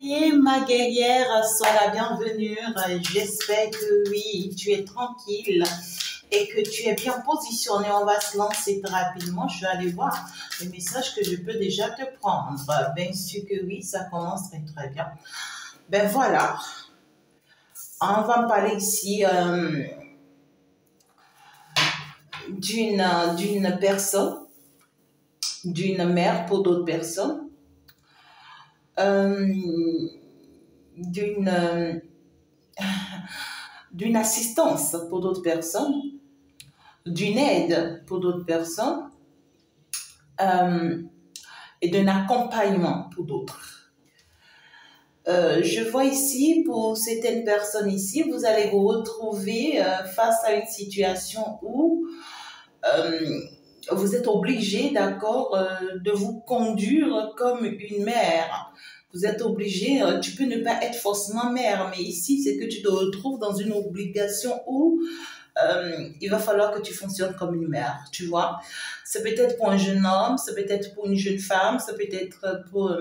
Et ma guerrière, sois la bienvenue. J'espère que oui, tu es tranquille et que tu es bien positionné. On va se lancer très rapidement. Je vais aller voir les messages que je peux déjà te prendre. Bien sûr que oui, ça commence très très bien. Ben voilà, on va parler ici d'une personne, d'une mère pour d'autres personnes, euh, d'une d'une assistance pour d'autres personnes, d'une aide pour d'autres personnes euh, et d'un accompagnement pour d'autres. Je vois ici, pour certaines personnes ici, vous allez vous retrouver face à une situation où vous êtes obligé, d'accord, de vous conduire comme une mère. Vous êtes obligé, tu peux ne pas être forcément mère, mais ici, c'est que tu te retrouves dans une obligation où il va falloir que tu fonctionnes comme une mère, tu vois. C'est peut-être pour un jeune homme, c'est peut-être pour une jeune femme, c'est peut-être pour...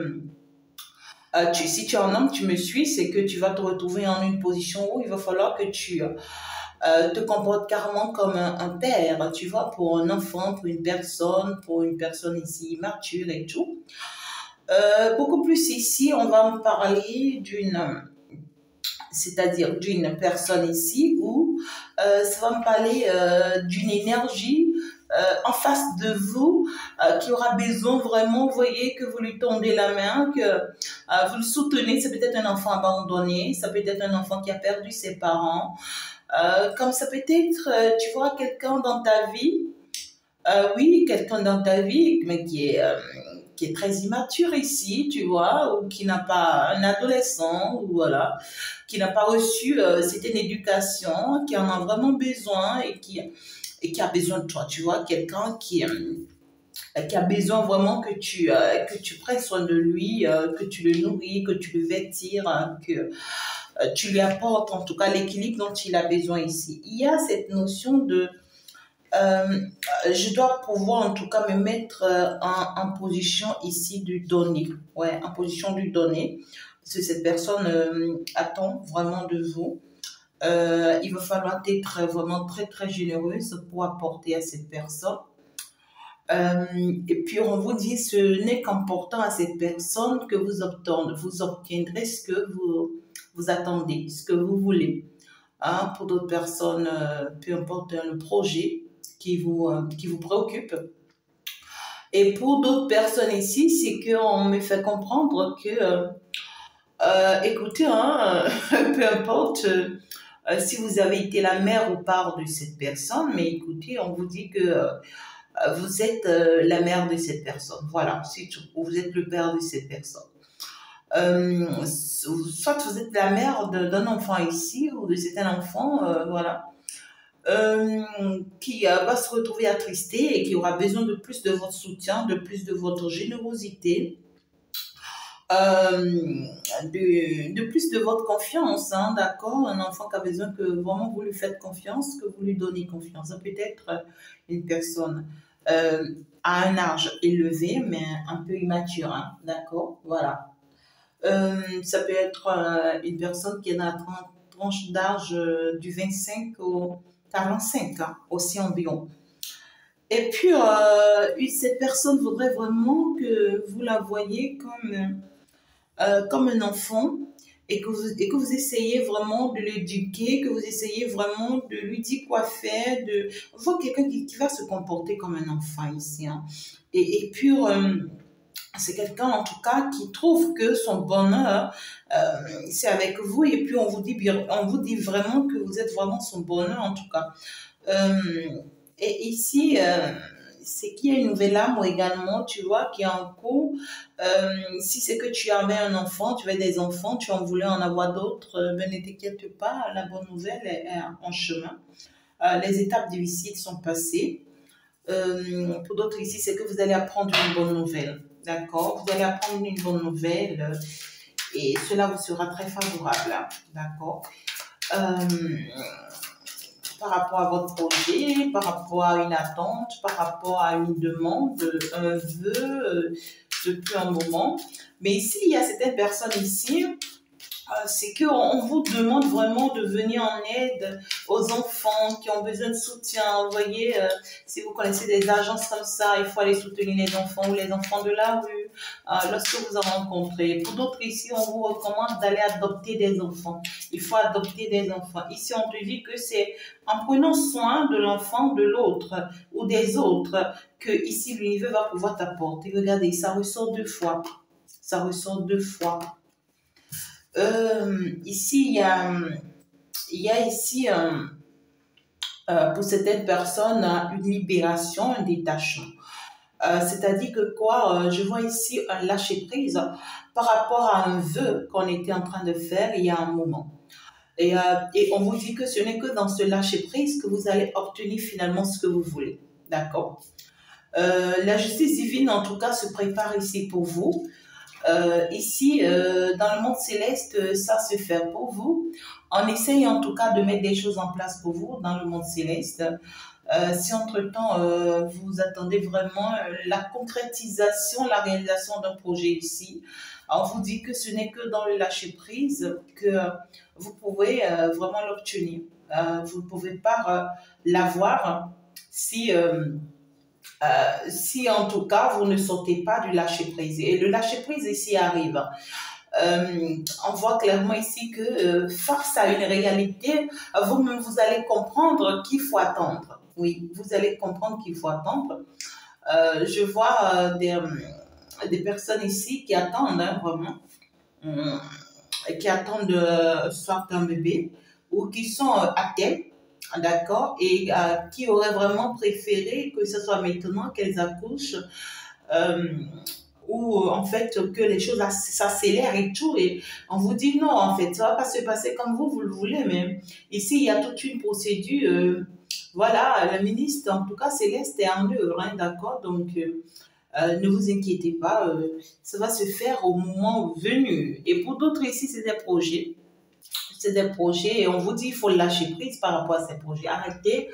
si tu es un homme, tu me suis, c'est que tu vas te retrouver en une position où il va falloir que tu te comportes carrément comme un père, tu vois, pour un enfant, pour une personne ici mature et tout. Beaucoup plus ici, on va me parler c'est-à-dire d'une personne ici où ça va me parler d'une énergie en face de vous qui aura besoin vraiment, vous voyez, que vous lui tendez la main, que vous le soutenez. C'est peut-être un enfant abandonné, ça peut être un enfant qui a perdu ses parents, comme ça peut être, tu vois, quelqu'un dans ta vie, oui, quelqu'un dans ta vie, mais qui est très immature ici, tu vois, ou qui n'a pas un adolescent, ou voilà, qui n'a pas reçu cette éducation, qui en a vraiment besoin et qui a besoin de toi, tu vois, quelqu'un qui a besoin vraiment que tu prennes soin de lui, que tu le nourris, que tu le vêtires, hein, que tu lui apportes en tout cas l'équilibre dont il a besoin ici. Il y a cette notion de euh, je dois pouvoir en tout cas me mettre en position ici du donner. Ouais, en position du donner. Parce que cette personne attend vraiment de vous. Il va falloir être vraiment très très généreuse pour apporter à cette personne. Et puis on vous dit, ce n'est qu'en portant à cette personne que vous obtiendrez ce que vous attendez, ce que vous voulez. Hein, pour d'autres personnes, peu importe le projet qui vous préoccupe. Et pour d'autres personnes ici, c'est qu'on me fait comprendre que, écoutez, hein, peu importe si vous avez été la mère ou pas de cette personne, mais écoutez, on vous dit que vous êtes la mère de cette personne. Voilà, c'est tout. Ou vous êtes le père de cette personne. Soit vous êtes la mère d'un enfant ici ou de certains enfants, voilà, qui va se retrouver attristé et qui aura besoin de plus de votre soutien, de plus de votre générosité, de plus de votre confiance, hein, d'accord? Un enfant qui a besoin que vraiment vous lui faites confiance, que vous lui donnez confiance. Ça peut être une personne à un âge élevé, mais un peu immature, hein, d'accord? Voilà. Ça peut être une personne qui est dans la tranche d'âge du 25 au 45, hein, aussi environ. Et puis, cette personne voudrait vraiment que vous la voyez comme un enfant et que vous essayez vraiment de l'éduquer, que vous essayez vraiment de lui dire quoi faire, de voir quelqu'un qui va se comporter comme un enfant ici. Hein. Et puis, c'est quelqu'un en tout cas qui trouve que son bonheur c'est avec vous et puis on vous dit vraiment que vous êtes vraiment son bonheur en tout cas. Et ici c'est qu'il y a une nouvelle âme également, tu vois, qui est en cours. Si c'est que tu avais un enfant, tu avais des enfants, tu en voulais en avoir d'autres, ben ne t'inquiète pas, la bonne nouvelle est en chemin. Les étapes difficiles sont passées. Pour d'autres ici, c'est que vous allez apprendre une bonne nouvelle. D'accord? Vous allez apprendre une bonne nouvelle et cela vous sera très favorable. Hein, d'accord? Par rapport à votre projet, par rapport à une attente, par rapport à une demande, un vœu, depuis un moment. Mais ici, il y a certaines personnes ici, c'est qu'on vous demande vraiment de venir en aide aux enfants qui ont besoin de soutien. Vous voyez, si vous connaissez des agences comme ça, il faut aller soutenir les enfants ou les enfants de la rue lorsque vous en rencontrez. Pour d'autres ici, on vous recommande d'aller adopter des enfants. Il faut adopter des enfants. Ici, on te dit que c'est en prenant soin de l'enfant de l'autre ou des autres que ici l'univers va pouvoir t'apporter. Regardez, ça ressort deux fois. Ça ressort deux fois. Ici, il y a ici, pour certaines personnes, une libération, un détachement. C'est-à-dire que quoi, je vois ici un lâcher-prise par rapport à un vœu qu'on était en train de faire il y a un moment. Et on vous dit que ce n'est que dans ce lâcher-prise que vous allez obtenir finalement ce que vous voulez. D'accord? La justice divine, en tout cas, se prépare ici pour vous. Ici, dans le monde céleste, ça se fait pour vous. On essaye en tout cas de mettre des choses en place pour vous dans le monde céleste. Si entre-temps, vous attendez vraiment la concrétisation, la réalisation d'un projet ici, on vous dit que ce n'est que dans le lâcher-prise que vous pouvez vraiment l'obtenir. Vous ne pouvez pas l'avoir si... si en tout cas vous ne sortez pas du lâcher-prise. Et le lâcher-prise ici arrive. On voit clairement ici que face à une réalité, vous-même vous allez comprendre qu'il faut attendre. Oui, vous allez comprendre qu'il faut attendre. Je vois des personnes ici qui attendent vraiment, qui attendent soit un bébé ou qui sont athées. D'accord, et qui auraient vraiment préféré que ce soit maintenant qu'elles accouchent, ou en fait que les choses s'accélèrent et tout, et on vous dit non, en fait, ça va pas se passer comme vous le voulez, mais ici il y a toute une procédure, voilà, le ministre, en tout cas céleste, est en œuvre, hein, d'accord, donc ne vous inquiétez pas, ça va se faire au moment venu. Et pour d'autres ici, c'est des projets. C'est des projets et on vous dit il faut lâcher prise par rapport à ces projets. Arrêtez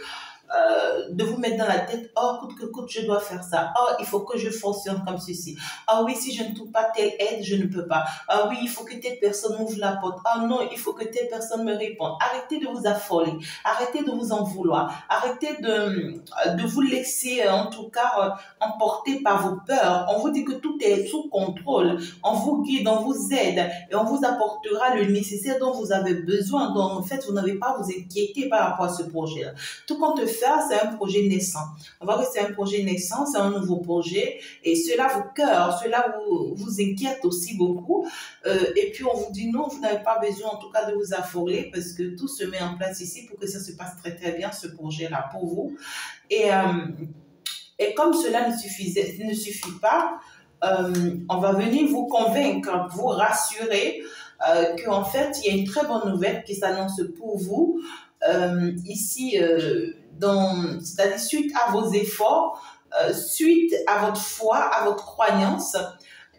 de vous mettre dans la tête, oh, coûte que coûte, je dois faire ça. Oh, il faut que je fonctionne comme ceci. Ah oui, si je ne trouve pas telle aide, je ne peux pas. Ah oui, il faut que telle personne m'ouvre la porte. Ah non, il faut que telle personne me réponde. Arrêtez de vous affoler. Arrêtez de vous en vouloir. Arrêtez de vous laisser, en tout cas, emporter par vos peurs. On vous dit que tout est sous contrôle. On vous guide, on vous aide et on vous apportera le nécessaire dont vous avez besoin. Donc, en fait, vous n'avez pas à vous inquiéter par rapport à ce projet-là. Tout compte fait, c'est un projet naissant. On voit que c'est un projet naissant, c'est un nouveau projet et cela vous cœur, cela vous inquiète aussi beaucoup. Et puis on vous dit non, vous n'avez pas besoin en tout cas de vous affoler parce que tout se met en place ici pour que ça se passe très très bien ce projet-là pour vous. Et comme cela ne suffit pas, on va venir vous convaincre, vous rassurer qu'en fait il y a une très bonne nouvelle qui s'annonce pour vous. Ici, c'est-à-dire suite à vos efforts, suite à votre foi, à votre croyance,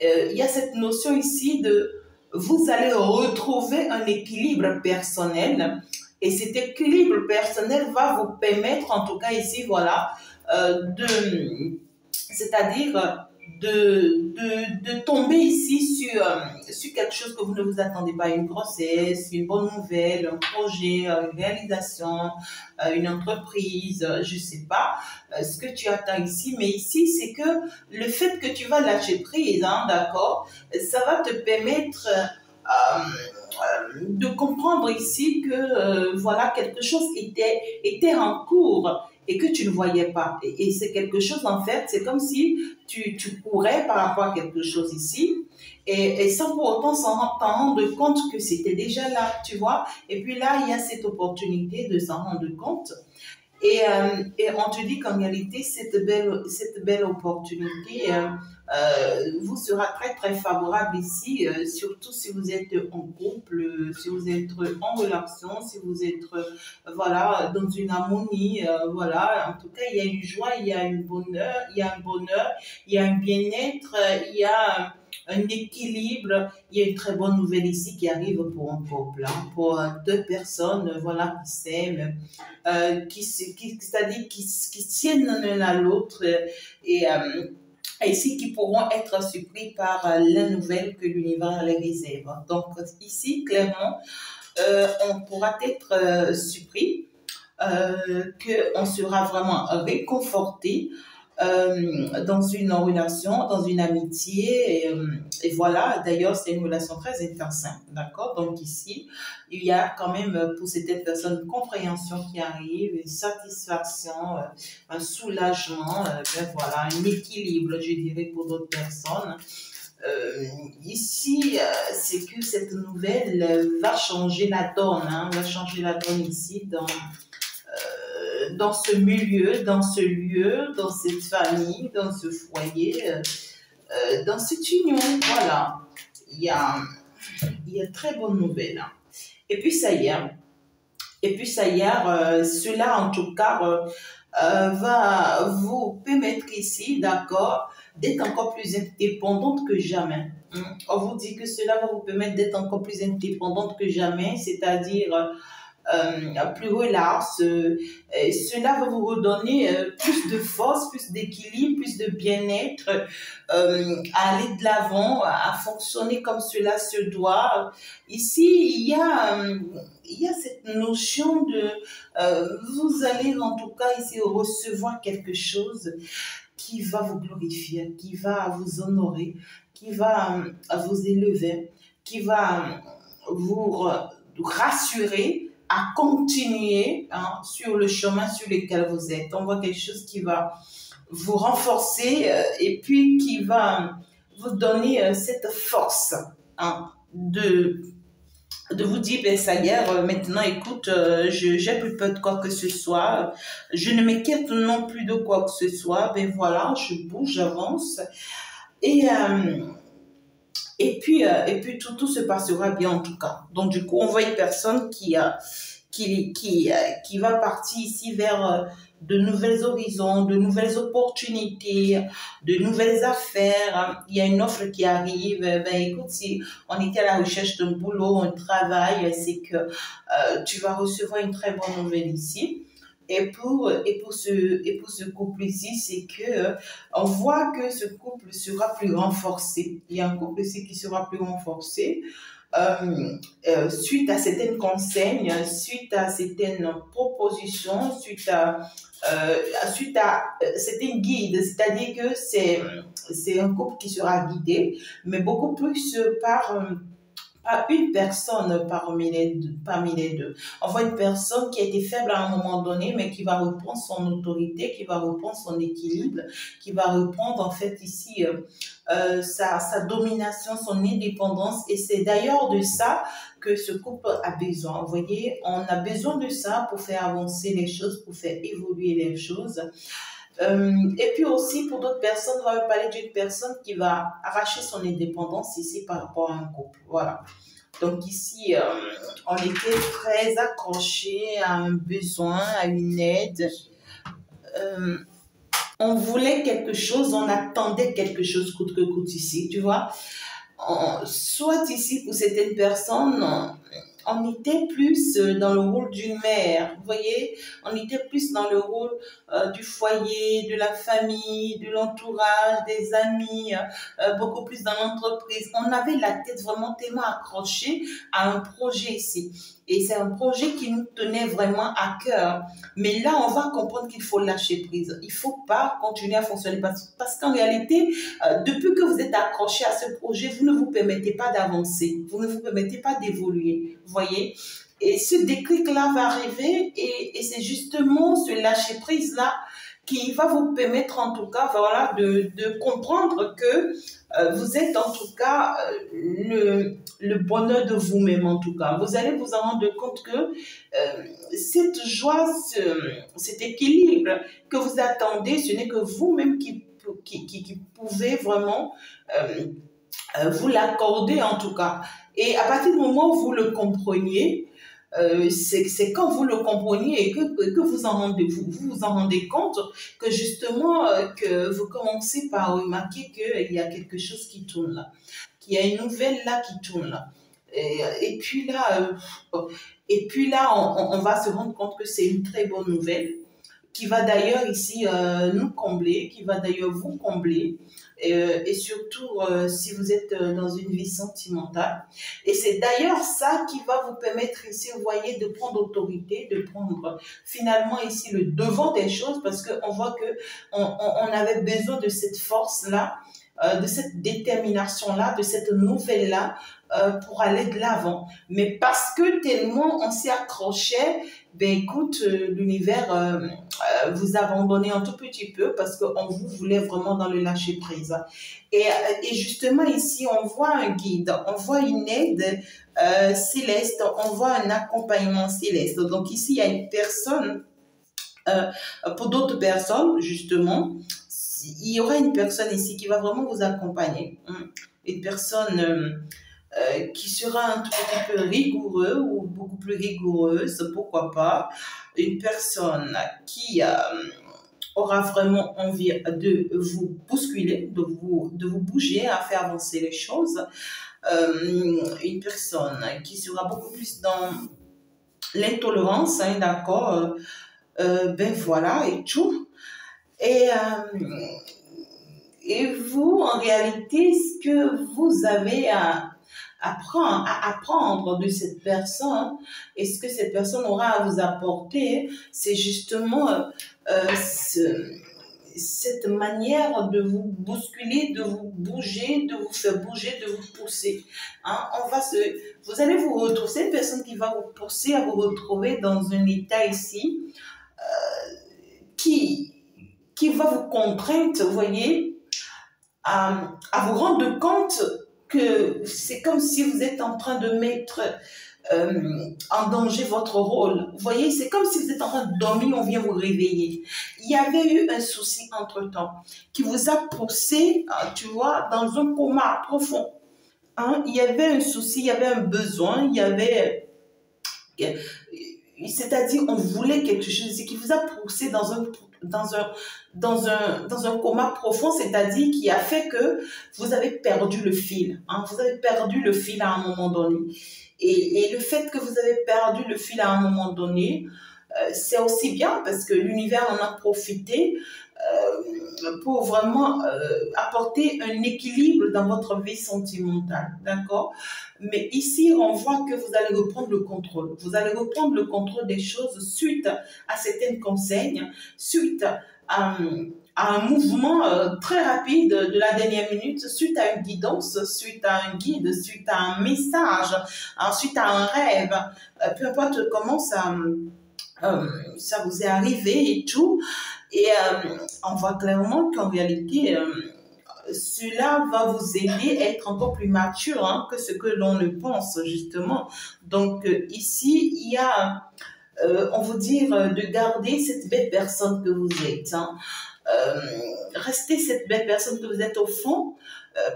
il y a cette notion ici de vous allez retrouver un équilibre personnel et cet équilibre personnel va vous permettre, en tout cas ici, voilà, c'est-à-dire de tomber ici sur quelque chose que vous ne vous attendez pas, une grossesse, une bonne nouvelle, un projet, une réalisation, une entreprise, je ne sais pas ce que tu attends ici, mais ici c'est que le fait que tu vas lâcher prise, hein, d'accord, ça va te permettre de comprendre ici que voilà quelque chose était en cours et que tu ne voyais pas. Et c'est quelque chose, en fait, c'est comme si tu courais par rapport à quelque chose ici, et sans pour autant t'en rendre compte que c'était déjà là, tu vois. Et puis là, il y a cette opportunité de s'en rendre compte. Et on te dit qu'en réalité, cette belle opportunité vous sera très, très favorable ici, surtout si vous êtes en couple, si vous êtes en relation, si vous êtes voilà, dans une harmonie. Voilà. En tout cas, il y a une joie, il y a un bonheur, il y a un bien-être, il y a un équilibre. Il y a une très bonne nouvelle ici qui arrive pour un couple, hein, pour deux personnes voilà, qui s'aiment, c'est-à-dire qui tiennent l'un à l'autre et et ici qui pourront être surpris par la nouvelle que l'univers les réserve. Donc ici, clairement, on pourra être surpris, qu'on sera vraiment réconforté dans une relation, dans une amitié. Et voilà, d'ailleurs, c'est une relation très intense, hein, d'accord? Donc ici, il y a quand même pour certaines personnes une compréhension qui arrive, une satisfaction, un soulagement, ben voilà, un équilibre, je dirais, pour d'autres personnes. Ici, c'est que cette nouvelle va changer la donne, hein, va changer la donne ici dans ce milieu, dans ce lieu, dans cette famille, dans ce foyer, dans cette union. Voilà, il y a, il y a très bonne nouvelle, hein. Et puis ça y est, cela en tout cas va vous permettre ici, d'accord, d'être encore plus indépendante que jamais. On vous dit que cela va vous permettre d'être encore plus indépendante que jamais, c'est-à-dire plus relax. Cela va vous redonner plus de force, plus d'équilibre, plus de bien-être, à aller de l'avant, à fonctionner comme cela se doit. Ici, il y a cette notion de vous allez en tout cas ici recevoir quelque chose qui va vous glorifier, qui va vous honorer, qui va vous élever, qui va vous rassurer à continuer, hein, sur le chemin sur lequel vous êtes. On voit quelque chose qui va vous renforcer et puis qui va vous donner cette force, hein, de vous dire, ben, ça y est, maintenant, écoute, j'ai plus peur de quoi que ce soit, je ne m'inquiète non plus de quoi que ce soit, ben voilà, je bouge, j'avance, et, et puis tout se passera bien en tout cas. Donc du coup, on voit une personne qui va partir ici vers de nouvelles horizons, de nouvelles opportunités, de nouvelles affaires. Il y a une offre qui arrive. Ben écoute, si on était à la recherche d'un boulot, un travail, c'est que tu vas recevoir une très bonne nouvelle ici. Et pour ce couple ici, c'est que on voit que ce couple sera plus renforcé. Il y a un couple ici qui sera plus renforcé suite à certaines conseils, suite à certaines propositions, suite à certains guides. C'est-à-dire que c'est un couple qui sera guidé, mais beaucoup plus par une personne parmi les deux. On voit une personne qui a été faible à un moment donné, mais qui va reprendre son autorité, qui va reprendre son équilibre, qui va reprendre en fait ici sa domination, son indépendance. Et c'est d'ailleurs de ça que ce couple a besoin. Vous voyez, on a besoin de ça pour faire avancer les choses, pour faire évoluer les choses. Et puis aussi, pour d'autres personnes, on va parler d'une personne qui va arracher son indépendance ici par rapport à un couple. Voilà. Donc ici, on était très accrochés à un besoin, à une aide. Euh, on voulait quelque chose, on attendait quelque chose coûte que coûte ici, tu vois. Soit ici, pour certaines personnes, on était plus dans le rôle d'une mère, vous voyez, on était plus dans le rôle du foyer, de la famille, de l'entourage, des amis, beaucoup plus dans l'entreprise. On avait la tête vraiment tellement accrochée à un projet ici. Et c'est un projet qui nous tenait vraiment à cœur. Mais là, on va comprendre qu'il faut lâcher prise. Il ne faut pas continuer à fonctionner parce qu'en réalité, depuis que vous êtes accroché à ce projet, vous ne vous permettez pas d'avancer. Vous ne vous permettez pas d'évoluer. Vous voyez? Et ce déclic-là va arriver et c'est justement ce lâcher-prise-là qui va vous permettre en tout cas voilà, de comprendre que vous êtes en tout cas le bonheur de vous-même en tout cas. Vous allez vous en rendre compte que cette joie, cet équilibre que vous attendez, ce n'est que vous-même qui pouvez vraiment vous l'accorder en tout cas. Et à partir du moment où vous le compreniez, c'est quand vous le compreniez et que vous en rendez compte que justement que vous commencez par remarquer qu'il y a quelque chose qui tourne là, qu'il y a une nouvelle là qui tourne là. Et puis là, on va se rendre compte que c'est une très bonne nouvelle qui va d'ailleurs ici nous combler, qui va d'ailleurs vous combler, et surtout si vous êtes dans une vie sentimentale. Et c'est d'ailleurs ça qui va vous permettre ici, vous voyez, de prendre autorité, de prendre finalement ici le devant des choses, parce qu'on voit que on avait besoin de cette force-là, de cette détermination-là, de cette nouvelle-là, pour aller de l'avant. Mais parce que tellement on s'y accrochait, ben écoute, l'univers vous abandonnez un tout petit peu parce qu'on vous voulait vraiment dans le lâcher prise. Et justement ici, on voit un guide, on voit une aide céleste, on voit un accompagnement céleste. Donc ici, il y a une personne, pour d'autres personnes, justement, il y aura une personne ici qui va vraiment vous accompagner. Une personne qui sera un tout petit peu rigoureux ou beaucoup plus rigoureuse, pourquoi pas. Une personne qui aura vraiment envie de vous bousculer, de vous bouger, à faire avancer les choses. Une personne qui sera beaucoup plus dans l'intolérance, hein, d'accord, ben voilà, et tout. Et vous, en réalité, ce que vous avez à apprendre de cette personne, et ce que cette personne aura à vous apporter, c'est justement cette manière de vous bousculer, de vous bouger, de vous faire bouger, de vous pousser. Hein, vous allez vous retrouver, c'est une personne qui va vous pousser à vous retrouver dans un état ici qui va vous contraindre, vous voyez, à vous rendre compte que c'est comme si vous êtes en train de mettre en danger votre rôle. Vous voyez, c'est comme si vous êtes en train de dormir, on vient vous réveiller. Il y avait eu un souci entre-temps qui vous a poussé, tu vois, dans un coma profond. Hein? Il y avait un souci, il y avait un besoin, il y avait... C'est-à-dire, on voulait quelque chose, c'est qui vous a poussé dans un coma profond, c'est-à-dire qui a fait que vous avez perdu le fil. Hein, vous avez perdu le fil à un moment donné. Et le fait que vous avez perdu le fil à un moment donné, c'est aussi bien parce que l'univers en a profité pour vraiment apporter un équilibre dans votre vie sentimentale, d'accord? Mais ici, on voit que vous allez reprendre le contrôle. Vous allez reprendre le contrôle des choses suite à certaines consignes, suite à un mouvement très rapide de la dernière minute, suite à une guidance, suite à un guide, suite à un message, suite à un rêve, peu importe comment ça vous est arrivé et tout. Et on voit clairement qu'en réalité, cela va vous aider à être encore plus mature, hein, que ce que l'on ne pense, justement. Donc, ici, il y a, on vous dit de garder cette belle personne que vous êtes. Hein. Restez cette belle personne que vous êtes au fond,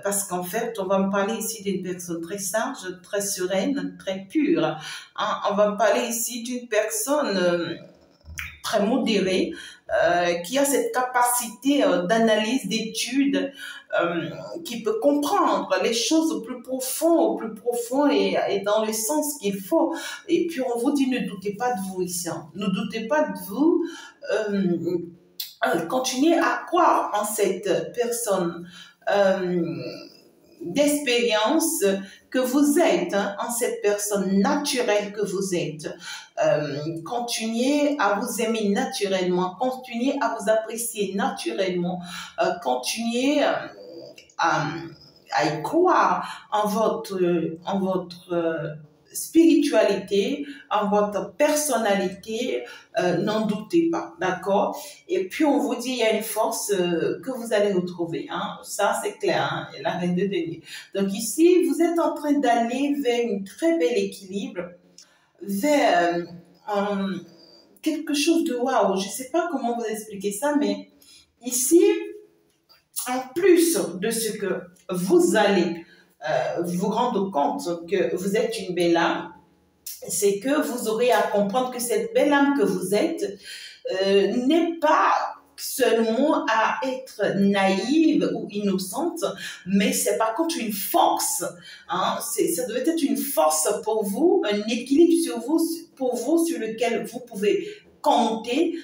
parce qu'en fait, on va me parler ici d'une personne très sage, très sereine, très pure. Hein. On va me parler ici d'une personne très modérée, qui a cette capacité d'analyse, d'étude, qui peut comprendre les choses au plus profond et dans le sens qu'il faut. Et puis on vous dit, ne doutez pas de vous ici, hein. Ne doutez pas de vous. Continuez à croire en cette personne d'expérience que vous êtes, hein, en cette personne naturelle que vous êtes. Continuez à vous aimer naturellement, continuez à vous apprécier naturellement, continuez à y croire en votre spiritualité, en votre personnalité, n'en doutez pas, d'accord? Et puis on vous dit, il y a une force que vous allez retrouver, hein? Ça c'est clair, hein? La reine de denier. Donc ici, vous êtes en train d'aller vers un très bel équilibre, vers quelque chose de waouh. Je ne sais pas comment vous expliquer ça, mais ici, en plus de ce que vous allez vous rendre compte que vous êtes une belle âme, c'est que vous aurez à comprendre que cette belle âme que vous êtes n'est pas seulement à être naïve ou innocente, mais c'est par contre une force. Hein? Ça devait être une force pour vous, un équilibre pour vous sur lequel vous pouvez compter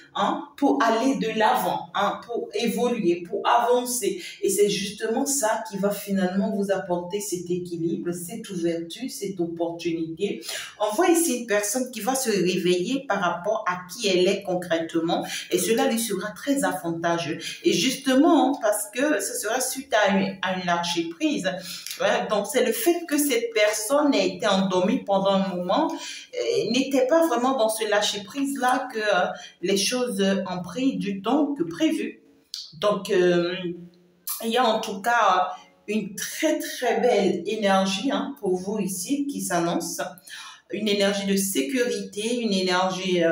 pour aller de l'avant, pour évoluer, pour avancer. Et c'est justement ça qui va finalement vous apporter cet équilibre, cette ouverture, cette opportunité. On voit ici une personne qui va se réveiller par rapport à qui elle est concrètement et cela lui sera très avantageux. Et justement, parce que ce sera suite à une lâcher prise. Ouais, donc, c'est le fait que cette personne ait été endormie pendant un moment, n'était pas vraiment dans ce lâcher prise-là que les choses ont pris du temps que prévu. Donc, il y a en tout cas une très très belle énergie pour vous ici qui s'annonce. Une énergie de sécurité, une énergie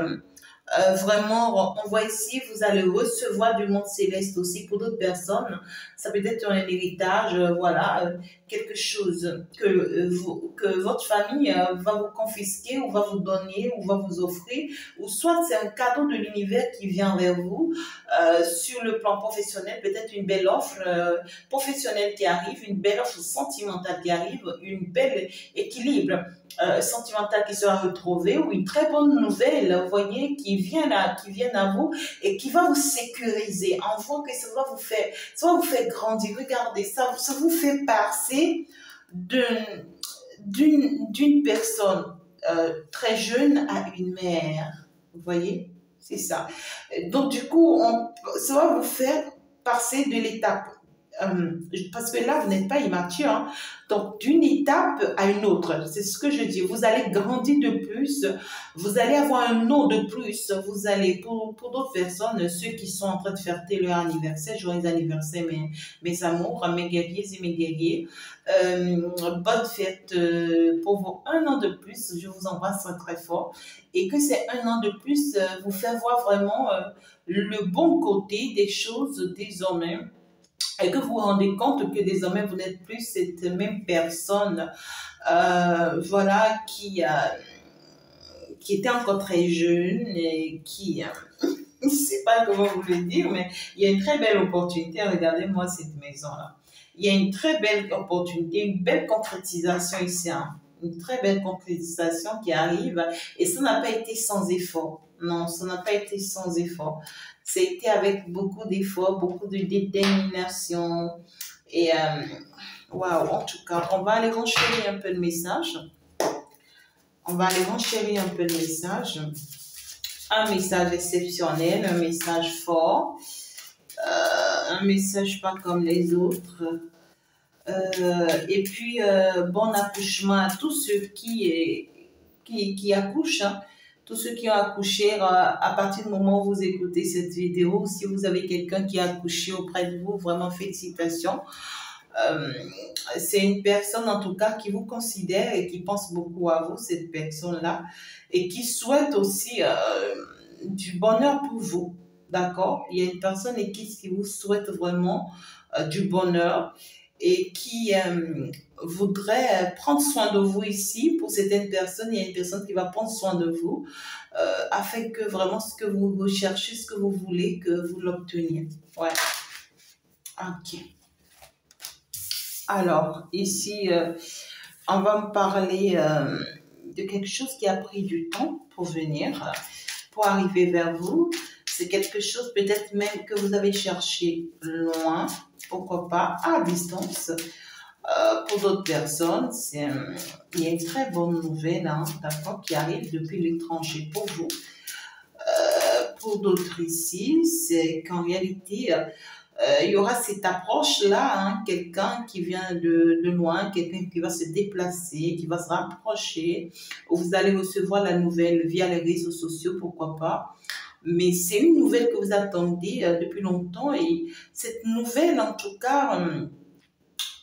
vraiment, on voit ici, vous allez recevoir du monde céleste aussi pour d'autres personnes. Ça peut être un héritage, voilà, quelque chose que votre famille va vous confisquer ou va vous donner ou va vous offrir. Ou soit c'est un cadeau de l'univers qui vient vers vous sur le plan professionnel, peut-être une belle offre professionnelle qui arrive, une belle offre sentimentale qui arrive, une belle équilibre sentimental qui sera retrouvé ou une très bonne nouvelle, vous voyez, qui vient à vous et qui va vous sécuriser. On voit que ça va vous faire grandir. Regardez, ça vous fait passer d'une personne très jeune à une mère. Vous voyez, c'est ça. Donc, du coup, ça va vous faire passer de l'étape parce que là, vous n'êtes pas immature. Donc, d'une étape à une autre, c'est ce que je dis. Vous allez grandir de plus, vous allez avoir un nom de plus. Vous allez, pour d'autres personnes, ceux qui sont en train de fêter leur anniversaire, joyeux anniversaire, mes amours, mes guerriers et mes guerriers. Bonne fête pour vos 1 an de plus. Je vous embrasse très, très fort. Et que ces 1 an de plus vous fait voir vraiment le bon côté des choses désormais. Et que vous vous rendez compte que désormais, vous n'êtes plus cette même personne, voilà, qui était encore très jeune et qui, je ne sais pas comment vous le dire, mais il y a une très belle opportunité. Regardez-moi cette maison-là. Il y a une très belle opportunité, une belle concrétisation ici, une très belle concrétisation qui arrive et ça n'a pas été sans effort. Non, ça n'a pas été sans effort. C'était avec beaucoup d'efforts, beaucoup de détermination. Et waouh, en tout cas, on va aller renchérir un peu le message. On va aller renchérir un peu le message. Un message exceptionnel, un message fort, un message pas comme les autres. Et puis, bon accouchement à tous ceux qui accouchent. Tous ceux qui ont accouché à partir du moment où vous écoutez cette vidéo, si vous avez quelqu'un qui a accouché auprès de vous, vraiment félicitations. C'est une personne en tout cas qui vous considère et qui pense beaucoup à vous, cette personne-là, et qui souhaite aussi du bonheur pour vous. D'accord? Il y a une personne qui vous souhaite vraiment du bonheur et qui voudrait prendre soin de vous ici. Pour certaines personnes, il y a une personne qui va prendre soin de vous afin que vraiment ce que vous recherchez, ce que vous voulez, que vous l'obteniez. Ouais. Ok. Alors, ici, on va me parler de quelque chose qui a pris du temps pour venir, pour arriver vers vous. C'est quelque chose peut-être même que vous avez cherché loin, pourquoi pas, à distance. Pour d'autres personnes, il y a une très bonne nouvelle, d'accord, qui arrive depuis l'étranger pour vous. Pour d'autres ici, c'est qu'en réalité, il y aura cette approche-là, quelqu'un qui vient de loin, quelqu'un qui va se déplacer, qui va se rapprocher, où vous allez recevoir la nouvelle via les réseaux sociaux, pourquoi pas. Mais c'est une nouvelle que vous attendez depuis longtemps et cette nouvelle, en tout cas,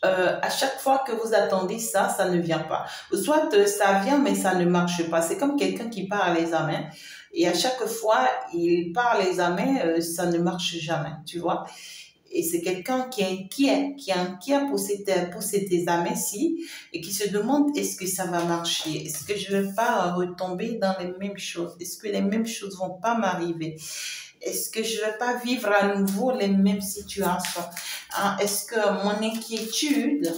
à chaque fois que vous attendez ça, ça ne vient pas. Soit ça vient, mais ça ne marche pas. C'est comme quelqu'un qui part à l'examen et à chaque fois, il part à l'examen, ça ne marche jamais, tu vois. Et c'est quelqu'un qui est inquiet pour cet examen-ci et qui se demande est-ce que ça va marcher? Est-ce que je ne vais pas retomber dans les mêmes choses? Est-ce que les mêmes choses vont pas m'arriver? Est-ce que je ne vais pas vivre à nouveau les mêmes situations? Est-ce que mon inquiétude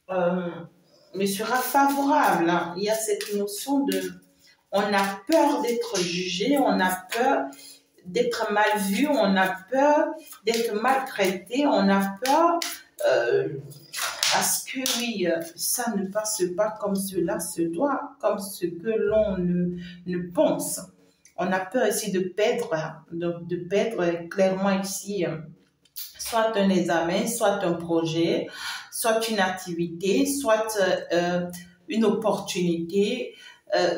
me sera favorable? Il y a cette notion On a peur d'être jugé, on a peur d'être mal vu, on a peur d'être maltraité, on a peur parce que oui, ça ne passe pas comme cela se doit, comme ce que l'on ne pense. On a peur ici de perdre, hein, de perdre clairement ici, soit un examen, soit un projet, soit une activité, soit une opportunité,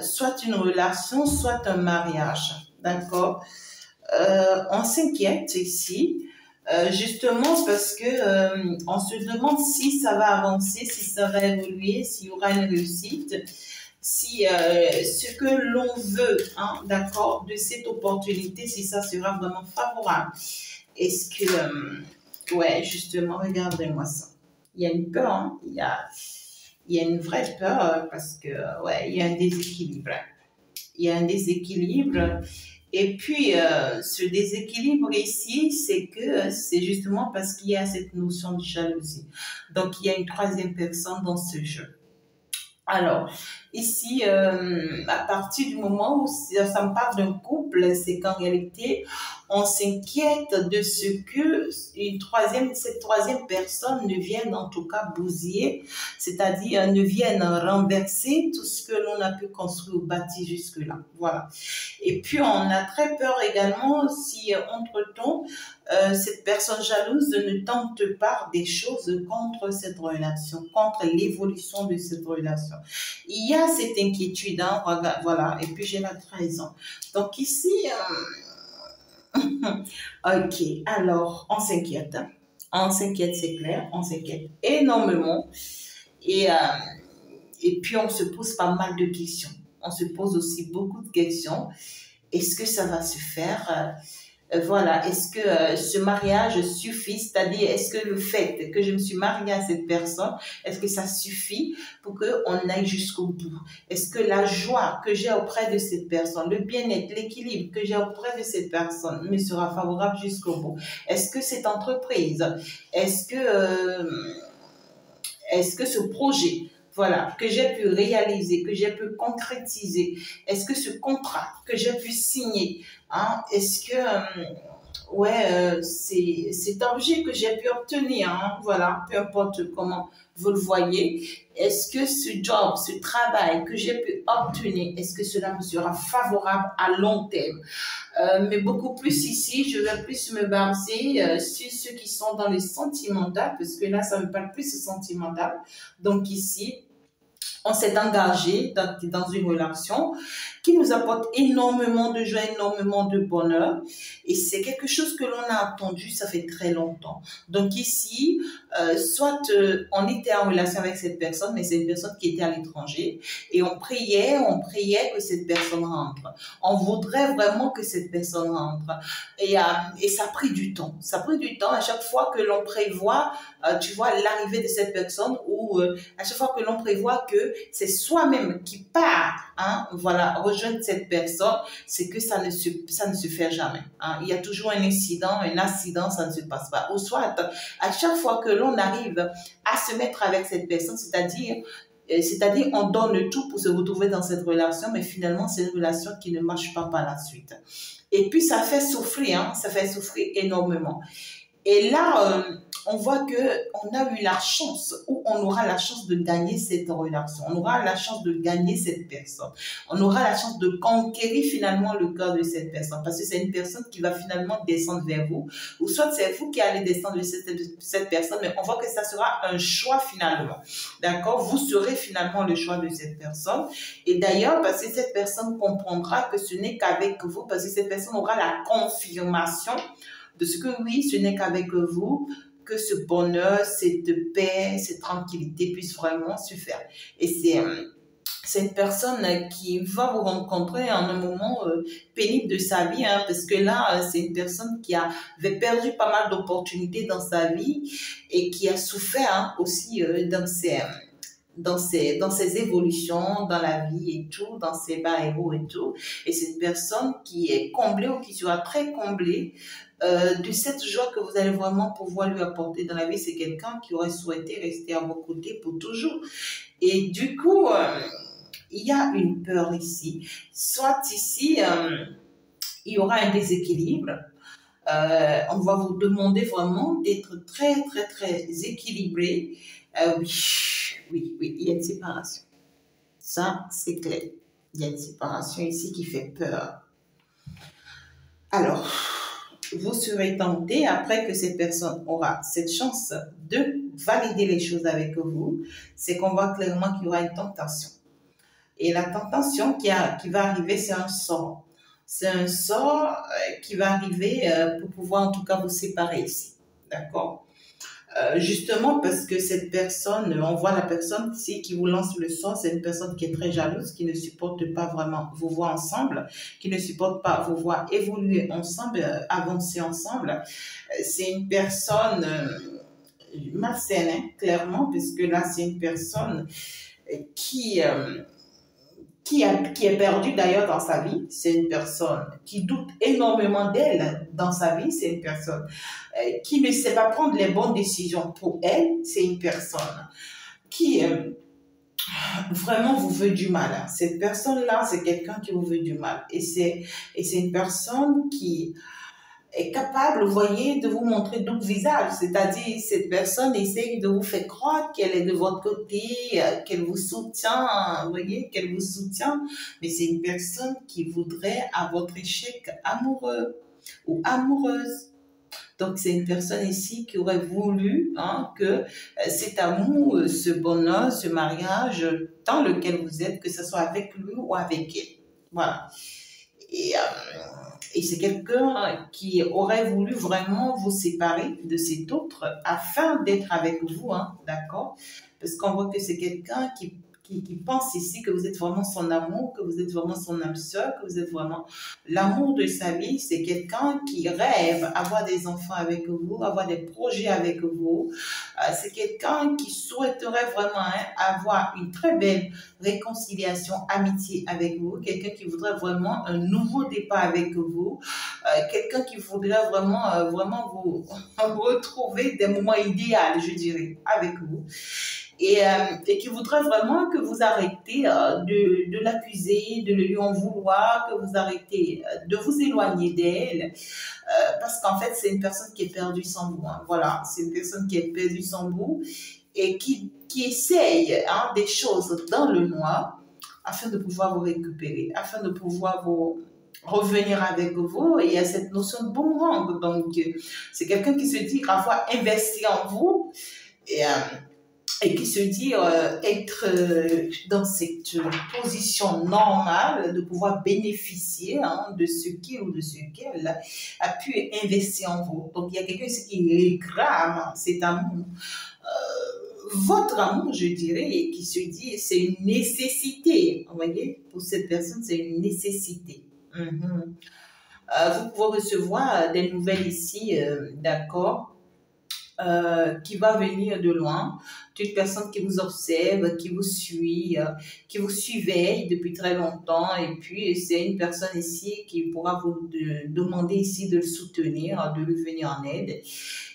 soit une relation, soit un mariage. D'accord? On s'inquiète ici, justement parce que on se demande si ça va avancer, si ça va évoluer, s'il y aura une réussite, si ce que l'on veut, hein, d'accord, de cette opportunité, si ça sera vraiment favorable. Est-ce que, ouais, justement, regardez-moi ça. Il y a une peur, hein, il y a une vraie peur parce que, ouais, il y a un déséquilibre. Il y a un déséquilibre. Et puis, ce déséquilibre ici, c'est que c'est justement parce qu'il y a cette notion de jalousie. Donc, il y a une troisième personne dans ce jeu. Alors, ici, à partir du moment où ça me parle d'un couple, c'est qu'en réalité, on s'inquiète de ce que cette troisième personne ne vienne en tout cas bousiller, c'est-à-dire ne vienne renverser tout ce que l'on a pu construire ou bâtir jusque-là. Voilà. Et puis, on a très peur également si, entre-temps, cette personne jalouse ne tente pas des choses contre cette relation, contre l'évolution de cette relation. Il y a cette inquiétude, hein, voilà, et puis j'ai la trahison. Donc ici, ok, alors on s'inquiète, c'est clair, on s'inquiète énormément, et, euh, et puis on se pose pas mal de questions. On se pose aussi beaucoup de questions. Est-ce que ça va se faire? Voilà, est-ce que ce mariage suffit? C'est-à-dire, est-ce que le fait que je me suis mariée à cette personne, est-ce que ça suffit pour qu'on aille jusqu'au bout? Est-ce que la joie que j'ai auprès de cette personne, le bien-être, l'équilibre que j'ai auprès de cette personne me sera favorable jusqu'au bout? Est-ce que cette entreprise, est-ce que, euh, est-ce que ce projet, voilà, que j'ai pu réaliser, que j'ai pu concrétiser, est-ce que ce contrat que j'ai pu signer, hein, est-ce que, ouais, c'est cet objet que j'ai pu obtenir, hein, voilà, peu importe comment vous le voyez, est-ce que ce job, ce travail que j'ai pu obtenir, est-ce que cela me sera favorable à long terme? Mais beaucoup plus ici, je vais plus me baser sur ceux qui sont dans les sentimentales, parce que là, ça me parle plus de sentimental. Donc ici, on s'est engagé dans une relation qui nous apporte énormément de joie, énormément de bonheur. Et c'est quelque chose que l'on a attendu, ça fait très longtemps. Donc ici, soit on était en relation avec cette personne, mais c'est une personne qui était à l'étranger. Et on priait que cette personne rentre. On voudrait vraiment que cette personne rentre. Et ça a pris du temps. Ça a pris du temps à chaque fois que l'on prévoit, tu vois, l'arrivée de cette personne ou à chaque fois que l'on prévoit que c'est soi-même qui part, hein, voilà, rejoindre cette personne, c'est que ça ne se fait jamais. Hein. Il y a toujours un incident, un accident, ça ne se passe pas. Ou soit, à chaque fois que l'on arrive à se mettre avec cette personne, c'est-à-dire on donne tout pour se retrouver dans cette relation, mais finalement, c'est une relation qui ne marche pas par la suite. Et puis, ça fait souffrir, hein, ça fait souffrir énormément. Et là, on voit que on a eu la chance, ou on aura la chance de gagner cette relation, on aura la chance de gagner cette personne, on aura la chance de conquérir finalement le cœur de cette personne, parce que c'est une personne qui va finalement descendre vers vous, ou soit c'est vous qui allez descendre de cette personne, mais on voit que ça sera un choix finalement, d'accord? Vous serez finalement le choix de cette personne, et d'ailleurs, parce que cette personne comprendra que ce n'est qu'avec vous, parce que cette personne aura la confirmation de ce que oui, ce n'est qu'avec vous que ce bonheur, cette paix, cette tranquillité puisse vraiment se faire. Et c'est une personne qui va vous rencontrer en un moment pénible de sa vie, hein, parce que là, c'est une personne qui avait perdu pas mal d'opportunités dans sa vie et qui a souffert, hein, aussi dans ses évolutions dans la vie et tout, dans ses bas et hauts et tout. Et c'est une personne qui est comblée ou qui sera très comblée de cette joie que vous allez vraiment pouvoir lui apporter dans la vie. C'est quelqu'un qui aurait souhaité rester à vos côtés pour toujours. Et du coup, il y a une peur ici. Soit ici, il y aura un déséquilibre. On va vous demander vraiment d'être très, très, très équilibré. Oui, oui, oui, il y a une séparation. Ça, c'est clair. Il y a une séparation ici qui fait peur. Alors, vous serez tenté, après que cette personne aura cette chance de valider les choses avec vous, c'est qu'on voit clairement qu'il y aura une tentation. Et la tentation qui va arriver, c'est un sort. C'est un sort qui va arriver pour pouvoir en tout cas vous séparer ici. D'accord? Justement parce que cette personne, on voit la personne ici qui vous lance le sort, c'est une personne qui est très jalouse, qui ne supporte pas vraiment vous voir ensemble, qui ne supporte pas vous voir évoluer ensemble, avancer ensemble. C'est une personne malsaine, hein, clairement, puisque là, c'est une personne qui... qui est perdue d'ailleurs dans sa vie, c'est une personne qui doute énormément d'elle dans sa vie, c'est une personne qui ne sait pas prendre les bonnes décisions pour elle, c'est une personne qui vraiment vous veut du mal. Cette personne-là, c'est quelqu'un qui vous veut du mal. Et c'est une personne qui est capable, vous voyez, de vous montrer d'autres visages. C'est-à-dire, cette personne essaye de vous faire croire qu'elle est de votre côté, qu'elle vous soutient, vous voyez, qu'elle vous soutient. Mais c'est une personne qui voudrait à votre échec amoureux ou amoureuse. Donc, c'est une personne ici qui aurait voulu que cet amour, ce bonheur, ce mariage dans lequel vous êtes, que ce soit avec lui ou avec elle. Voilà. Et c'est quelqu'un qui aurait voulu vraiment vous séparer de cet autre afin d'être avec vous, hein, d'accord? Parce qu'on voit que c'est quelqu'un qui pense ici que vous êtes vraiment son amour, que vous êtes vraiment son âme sœur, que vous êtes vraiment l'amour de sa vie. C'est quelqu'un qui rêve avoir des enfants avec vous, avoir des projets avec vous. C'est quelqu'un qui souhaiterait vraiment avoir une très belle réconciliation, amitié avec vous, quelqu'un qui voudrait vraiment un nouveau départ avec vous, quelqu'un qui voudrait vraiment, vraiment vous retrouver des moments idéaux, je dirais, avec vous. Et qui voudrait vraiment que vous arrêtez de l'accuser, de lui en vouloir, que vous arrêtez de vous éloigner d'elle, parce qu'en fait, c'est une personne qui est perdue sans vous. Hein. Voilà, c'est une personne qui est perdue sans vous et qui essaye des choses dans le noir afin de pouvoir vous récupérer, afin de pouvoir vous revenir avec vous. Et il y a cette notion de boomerang. Donc, c'est quelqu'un qui se dit avoir investi en vous et qui se dit être dans cette position normale de pouvoir bénéficier de ce qu'il ou de ce qu'elle a pu investir en vous. Donc, il y a quelqu'un ici qui réclame cet amour. Votre amour, je dirais, et qui se dit, c'est une nécessité. Vous voyez, pour cette personne, c'est une nécessité. Vous pouvez recevoir des nouvelles ici, d'accord, qui va venir de loin, d'une personne qui vous observe, qui vous suit, qui vous surveille depuis très longtemps, et puis c'est une personne ici qui pourra vous demander ici de le soutenir, de lui venir en aide.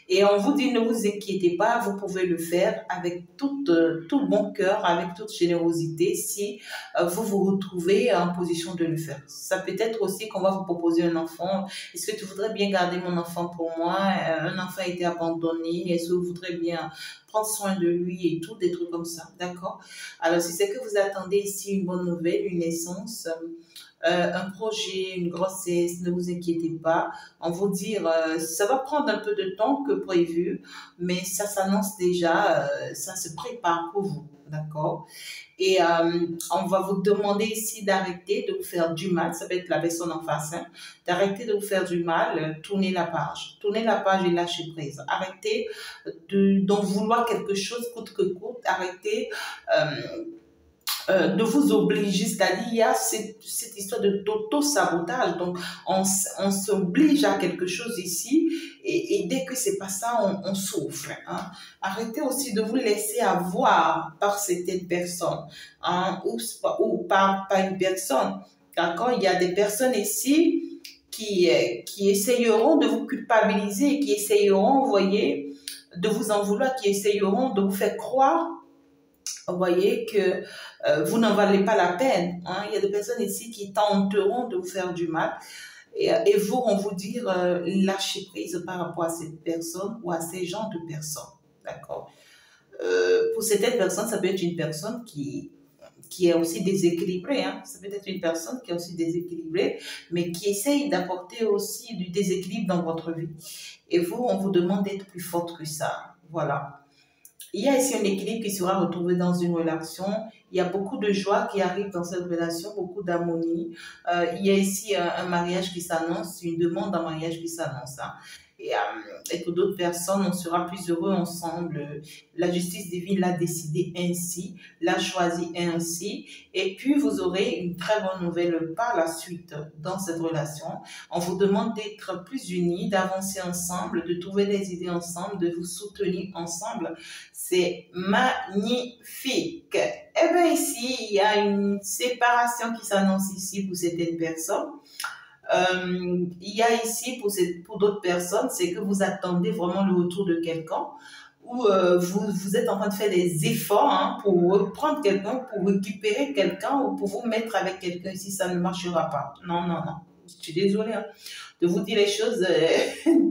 Et on vous dit, ne vous inquiétez pas, vous pouvez le faire avec tout bon cœur, avec toute générosité, si vous vous retrouvez en position de le faire. Ça peut être aussi qu'on va vous proposer un enfant. Est-ce que tu voudrais bien garder mon enfant pour moi? Un enfant a été abandonné. Est-ce que vous voudrez bien prendre soin de lui et tout, des trucs comme ça, d'accord? Alors, si c'est que vous attendez ici une bonne nouvelle, une naissance, un projet, une grossesse, ne vous inquiétez pas. On va vous dire, ça va prendre un peu de temps que prévu, mais ça s'annonce déjà, ça se prépare pour vous, d'accord? Et on va vous demander ici d'arrêter de vous faire du mal, ça va être la personne en face, hein, d'arrêter de vous faire du mal, tournez la page et lâchez prise. Arrêtez d'en vouloir quelque chose coûte que coûte, arrêtez de vous obliger, c'est-à-dire il y a cette histoire d'auto-sabotage, donc on s'oblige à quelque chose ici et dès que c'est pas ça, on souffre. Hein. Arrêtez aussi de vous laisser avoir par certaines personnes ou par une personne. D'accord? Il y a des personnes ici qui essayeront de vous culpabiliser, qui essayeront, vous voyez, de vous en vouloir, qui essayeront de vous faire croire vous voyez que vous n'en valez pas la peine. Hein. Il y a des personnes ici qui tenteront de vous faire du mal et vont vous dire lâchez prise par rapport à cette personne ou à ces genres de personnes. D'accord. Pour certaines personnes, ça peut être une personne qui est aussi déséquilibrée. Hein. Ça peut être une personne qui est aussi déséquilibrée, mais qui essaye d'apporter aussi du déséquilibre dans votre vie. Et vous, on vous demande d'être plus forte que ça. Voilà. Il y a ici un équilibre qui sera retrouvé dans une relation. Il y a beaucoup de joie qui arrive dans cette relation, beaucoup d'harmonie. Il y a ici un mariage qui s'annonce, une demande en mariage qui s'annonce. Hein. Et pour d'autres personnes, on sera plus heureux ensemble. La justice divine l'a décidé ainsi, l'a choisi ainsi. Et puis, vous aurez une très bonne nouvelle par la suite dans cette relation. On vous demande d'être plus unis, d'avancer ensemble, de trouver des idées ensemble, de vous soutenir ensemble. C'est magnifique. Eh bien, ici, il y a une séparation qui s'annonce ici pour certaines personnes. Il y a ici pour d'autres personnes, c'est que vous attendez vraiment le retour de quelqu'un ou vous êtes en train de faire des efforts hein, pour reprendre quelqu'un, pour récupérer quelqu'un ou pour vous mettre avec quelqu'un ici, ça ne marchera pas. Non, non, non. Je suis désolée hein, de vous dire les choses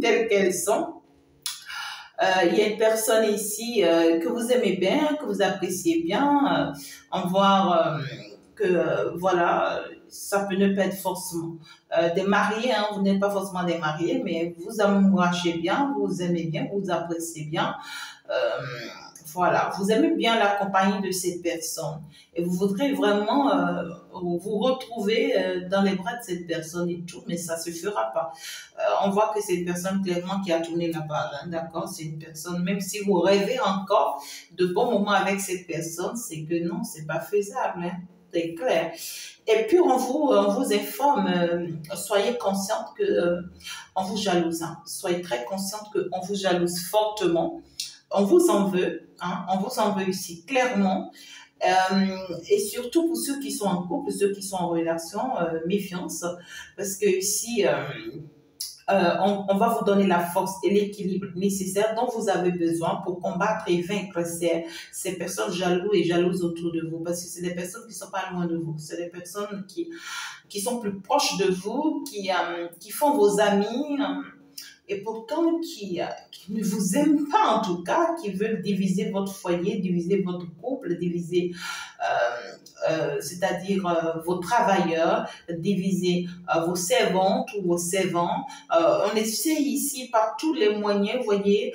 telles qu'elles sont. Il y a une personne ici que vous aimez bien, que vous appréciez bien, en voir que voilà, ça peut ne pas être forcément des mariés, hein, vous n'êtes pas forcément des mariés, mais vous amourachez bien, vous aimez bien, vous appréciez bien. Voilà, vous aimez bien la compagnie de cette personne et vous voudrez vraiment vous retrouver dans les bras de cette personne et tout, mais ça ne se fera pas. On voit que c'est une personne clairement qui a tourné la page, hein, d'accord? C'est une personne, même si vous rêvez encore de bons moments avec cette personne, c'est que non, c'est pas faisable, hein, c'est clair. Et puis on vous informe, soyez consciente que on vous jalouse, hein. Soyez très consciente qu'on vous jalouse fortement. On vous en veut, hein, on vous en veut ici clairement. Et surtout pour ceux qui sont en couple, ceux qui sont en relation, méfiance, parce que ici, on va vous donner la force et l'équilibre nécessaire dont vous avez besoin pour combattre et vaincre ces personnes jalouses et jalouses autour de vous, parce que c'est des personnes qui ne sont pas loin de vous, c'est des personnes qui sont plus proches de vous, qui font vos amis, et pourtant qui ne vous aiment pas en tout cas, qui veulent diviser votre foyer, diviser votre couple, diviser, c'est-à-dire vos travailleurs, diviser vos servantes ou vos servants. On essaie ici par tous les moyens, vous voyez,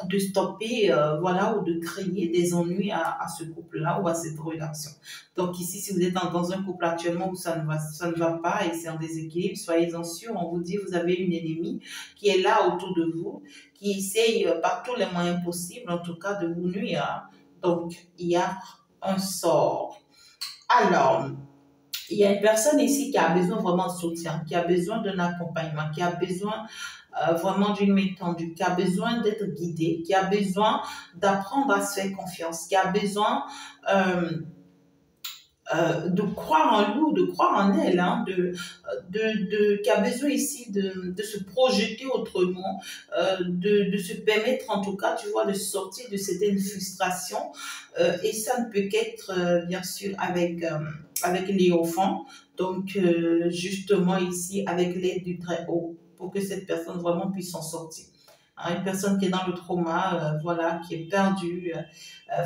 de stopper, voilà, ou de créer des ennuis à ce couple-là ou à cette relation. Donc ici, si vous êtes dans un couple actuellement où ça ne va pas et c'est en déséquilibre, soyez-en sûrs, on vous dit, vous avez une ennemie qui est là autour de vous, qui essaye par tous les moyens possibles, en tout cas, de vous nuire. Donc, il y a un sort. Alors, il y a une personne ici qui a besoin vraiment de soutien, qui a besoin d'un accompagnement, qui a besoin vraiment d'une main tendue, qui a besoin d'être guidé, qui a besoin d'apprendre à se faire confiance, qui a besoin de croire en lui, de croire en elle, hein, qui a besoin ici de se projeter autrement, de se permettre en tout cas, tu vois, de sortir de certaines frustrations. Et ça ne peut qu'être, bien sûr, avec les enfants. Donc, justement ici, avec l'aide du Très-Haut, pour que cette personne vraiment puisse s'en sortir. Hein, une personne qui est dans le trauma, voilà, qui est perdue,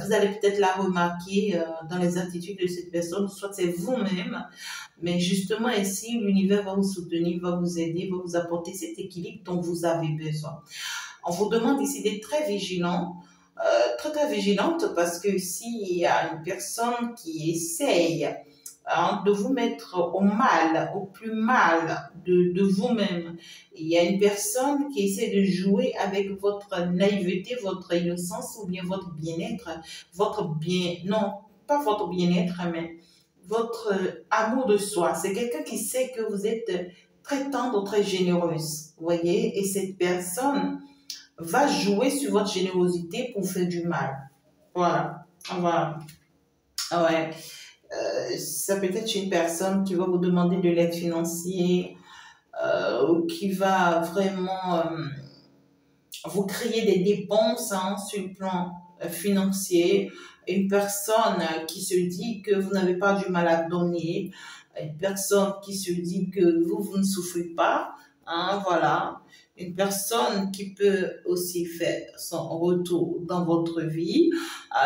vous allez peut-être la remarquer dans les attitudes de cette personne, soit c'est vous-même, mais justement ici, l'univers va vous soutenir, va vous aider, va vous apporter cet équilibre dont vous avez besoin. On vous demande ici d'être très vigilant, très vigilante, parce que ici, il y a une personne qui essaye hein, de vous mettre au mal, au plus mal de vous-même. Il y a une personne qui essaie de jouer avec votre naïveté, votre innocence ou bien votre bien-être, non, pas votre bien-être, mais votre amour de soi. C'est quelqu'un qui sait que vous êtes très tendre, très généreuse, vous voyez, et cette personne va jouer sur votre générosité pour faire du mal. Voilà. Voilà. Ouais. Ça peut être une personne qui va vous demander de l'aide financière, ou qui va vraiment vous créer des dépenses hein, sur le plan financier, une personne qui se dit que vous n'avez pas du mal à donner, une personne qui se dit que vous ne souffrez pas, hein, voilà. Une personne qui peut aussi faire son retour dans votre vie.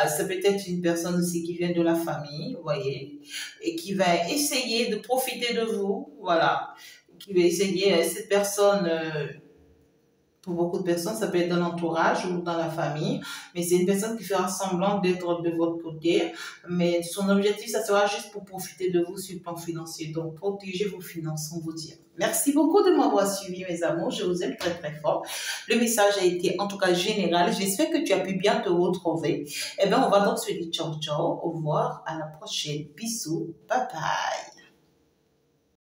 Ça peut être une personne aussi qui vient de la famille, vous voyez, et qui va essayer de profiter de vous, voilà. Qui va essayer, cette personne, pour beaucoup de personnes, ça peut être dans l'entourage ou dans la famille, mais c'est une personne qui fera semblant d'être de votre côté, mais son objectif, ça sera juste pour profiter de vous sur le plan financier. Donc, protégez vos finances, on vous dit. Merci beaucoup de m'avoir suivi, mes amours. Je vous aime très, très fort. Le message a été, en tout cas, général. J'espère que tu as pu bien te retrouver. Eh bien, on va donc se dire ciao, ciao. Au revoir. À la prochaine. Bisous. Bye bye.